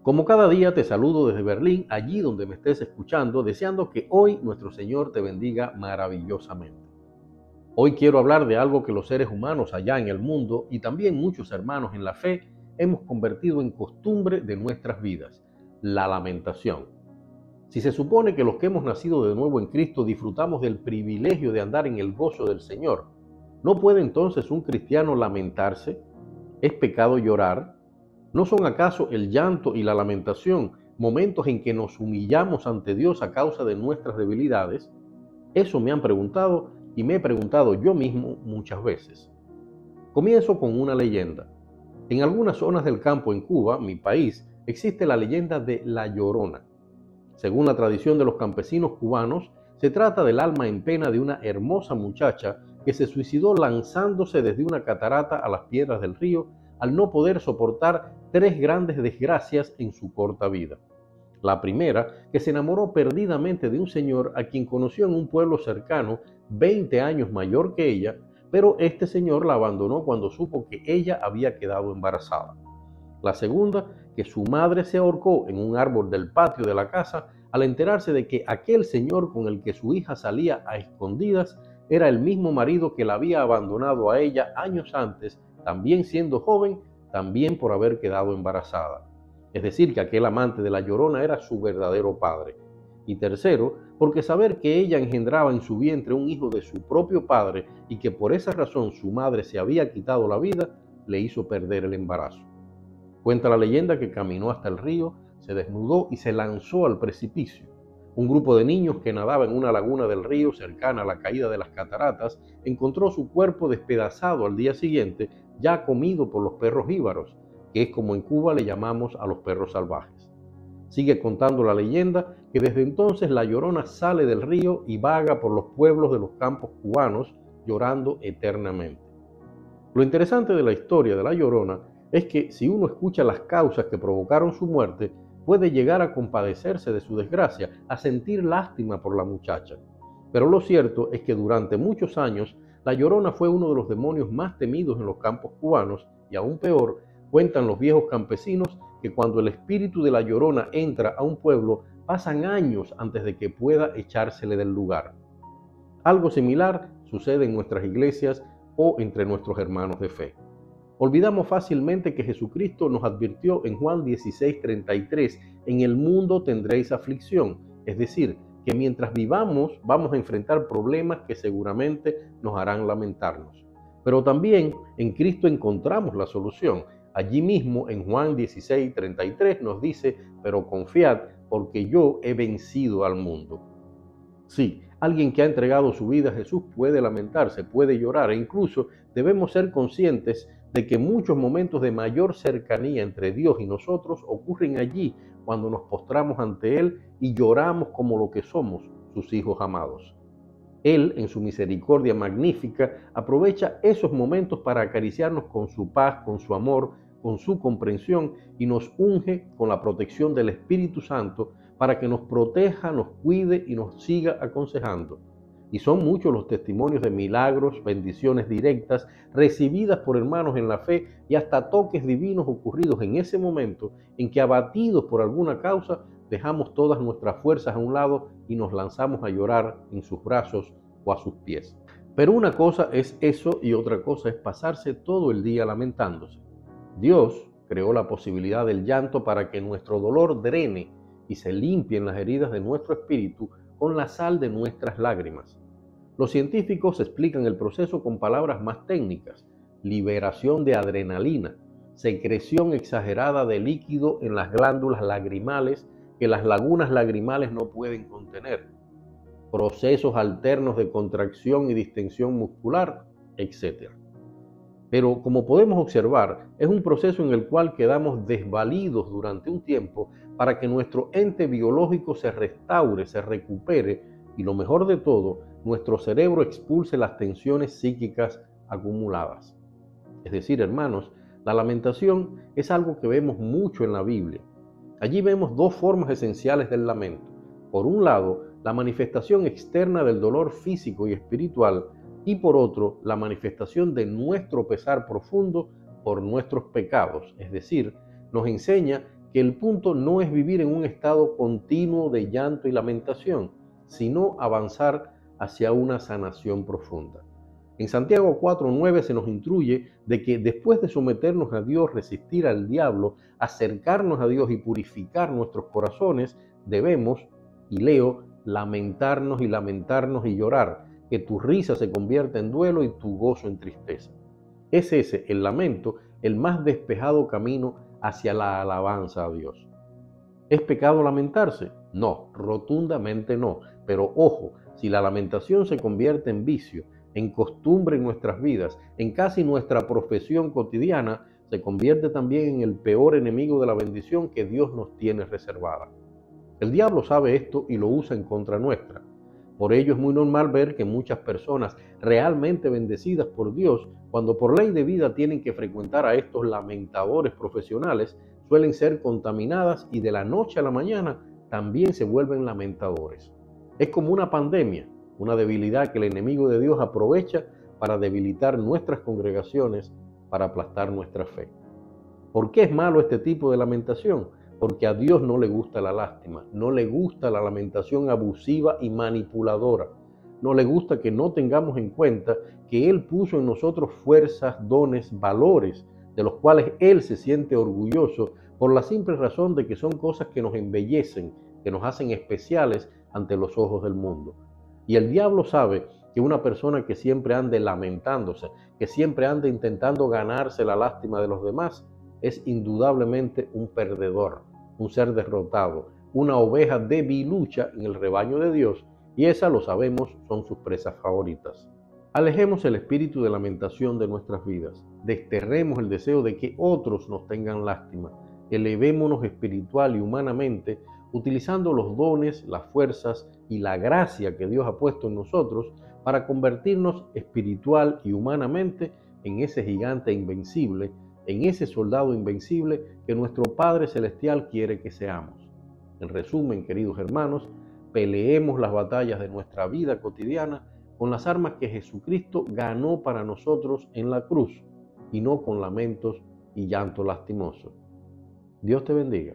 Como cada día te saludo desde Berlín, allí donde me estés escuchando, deseando que hoy nuestro Señor te bendiga maravillosamente. Hoy quiero hablar de algo que los seres humanos allá en el mundo y también muchos hermanos en la fe hemos convertido en costumbre de nuestras vidas, la lamentación. Si se supone que los que hemos nacido de nuevo en Cristo disfrutamos del privilegio de andar en el gozo del Señor, ¿no puede entonces un cristiano lamentarse? ¿Es pecado llorar? ¿No son acaso el llanto y la lamentación momentos en que nos humillamos ante Dios a causa de nuestras debilidades? Eso me han preguntado y me he preguntado yo mismo muchas veces. Comienzo con una leyenda. En algunas zonas del campo en Cuba, mi país, existe la leyenda de La Llorona. Según la tradición de los campesinos cubanos, se trata del alma en pena de una hermosa muchacha que se suicidó lanzándose desde una catarata a las piedras del río al no poder soportar tres grandes desgracias en su corta vida. La primera, que se enamoró perdidamente de un señor a quien conoció en un pueblo cercano, 20 años mayor que ella, pero este señor la abandonó cuando supo que ella había quedado embarazada. La segunda, que su madre se ahorcó en un árbol del patio de la casa al enterarse de que aquel señor con el que su hija salía a escondidas era el mismo marido que la había abandonado a ella años antes, también siendo joven, también por haber quedado embarazada. Es decir, que aquel amante de la Llorona era su verdadero padre. Y tercero, porque saber que ella engendraba en su vientre un hijo de su propio padre y que por esa razón su madre se había quitado la vida, le hizo perder el embarazo. Cuenta la leyenda que caminó hasta el río, se desnudó y se lanzó al precipicio. Un grupo de niños que nadaba en una laguna del río cercana a la caída de las cataratas encontró su cuerpo despedazado al día siguiente, ya comido por los perros jíbaros, que es como en Cuba le llamamos a los perros salvajes. Sigue contando la leyenda que desde entonces la Llorona sale del río y vaga por los pueblos de los campos cubanos llorando eternamente. Lo interesante de la historia de la Llorona es que si uno escucha las causas que provocaron su muerte, puede llegar a compadecerse de su desgracia, a sentir lástima por la muchacha. Pero lo cierto es que durante muchos años, la Llorona fue uno de los demonios más temidos en los campos cubanos y aún peor, cuentan los viejos campesinos que cuando el espíritu de la Llorona entra a un pueblo, pasan años antes de que pueda echársele del lugar. Algo similar sucede en nuestras iglesias o entre nuestros hermanos de fe. Olvidamos fácilmente que Jesucristo nos advirtió en Juan 16:33, en el mundo tendréis aflicción, es decir, que mientras vivamos vamos a enfrentar problemas que seguramente nos harán lamentarnos. Pero también en Cristo encontramos la solución. Allí mismo en Juan 16:33 nos dice, pero confiad porque yo he vencido al mundo. Sí, alguien que ha entregado su vida a Jesús puede lamentarse, puede llorar e incluso debemos ser conscientes de que muchos momentos de mayor cercanía entre Dios y nosotros ocurren allí cuando nos postramos ante Él y lloramos como lo que somos, sus hijos amados. Él, en su misericordia magnífica, aprovecha esos momentos para acariciarnos con su paz, con su amor, con su comprensión y nos unge con la protección del Espíritu Santo para que nos proteja, nos cuide y nos siga aconsejando. Y son muchos los testimonios de milagros, bendiciones directas, recibidas por hermanos en la fe y hasta toques divinos ocurridos en ese momento en que abatidos por alguna causa, dejamos todas nuestras fuerzas a un lado y nos lanzamos a llorar en sus brazos o a sus pies. Pero una cosa es eso y otra cosa es pasarse todo el día lamentándose. Dios creó la posibilidad del llanto para que nuestro dolor drene y se limpien las heridas de nuestro espíritu con la sal de nuestras lágrimas. Los científicos explican el proceso con palabras más técnicas: liberación de adrenalina, secreción exagerada de líquido en las glándulas lagrimales que las lagunas lagrimales no pueden contener, procesos alternos de contracción y distensión muscular, etc. Pero como podemos observar, es un proceso en el cual quedamos desvalidos durante un tiempo para que nuestro ente biológico se restaure, se recupere y lo mejor de todo, nuestro cerebro expulse las tensiones psíquicas acumuladas. Es decir, hermanos, la lamentación es algo que vemos mucho en la Biblia. Allí vemos dos formas esenciales del lamento. Por un lado, la manifestación externa del dolor físico y espiritual, y por otro, la manifestación de nuestro pesar profundo por nuestros pecados. Es decir, nos enseña que el punto no es vivir en un estado continuo de llanto y lamentación, sino avanzar hacia una sanación profunda. En Santiago 4:9 se nos instruye de que después de someternos a Dios, resistir al diablo, acercarnos a Dios y purificar nuestros corazones, debemos, y leo, lamentarnos y llorar, que tu risa se convierta en duelo y tu gozo en tristeza. Es ese, el lamento, el más despejado camino hacia la alabanza a Dios. ¿Es pecado lamentarse? No, rotundamente no. Pero ojo, si la lamentación se convierte en vicio, en costumbre en nuestras vidas, en casi nuestra profesión cotidiana, se convierte también en el peor enemigo de la bendición que Dios nos tiene reservada. El diablo sabe esto y lo usa en contra nuestra. Por ello es muy normal ver que muchas personas realmente bendecidas por Dios, cuando por ley de vida tienen que frecuentar a estos lamentadores profesionales, suelen ser contaminadas y de la noche a la mañana también se vuelven lamentadores. Es como una pandemia, una debilidad que el enemigo de Dios aprovecha para debilitar nuestras congregaciones, para aplastar nuestra fe. ¿Por qué es malo este tipo de lamentación? Porque a Dios no le gusta la lástima, no le gusta la lamentación abusiva y manipuladora. No le gusta que no tengamos en cuenta que Él puso en nosotros fuerzas, dones, valores, de los cuales Él se siente orgulloso por la simple razón de que son cosas que nos embellecen, que nos hacen especiales ante los ojos del mundo. Y el diablo sabe que una persona que siempre ande lamentándose, que siempre ande intentando ganarse la lástima de los demás, es indudablemente un perdedor, un ser derrotado, una oveja debilucha en el rebaño de Dios, y esas, lo sabemos, son sus presas favoritas. Alejemos el espíritu de lamentación de nuestras vidas, desterremos el deseo de que otros nos tengan lástima, elevémonos espiritual y humanamente, utilizando los dones, las fuerzas y la gracia que Dios ha puesto en nosotros para convertirnos espiritual y humanamente en ese gigante invencible, en ese soldado invencible que nuestro Padre Celestial quiere que seamos. En resumen, queridos hermanos, peleemos las batallas de nuestra vida cotidiana con las armas que Jesucristo ganó para nosotros en la cruz, y no con lamentos y llanto lastimoso. Dios te bendiga.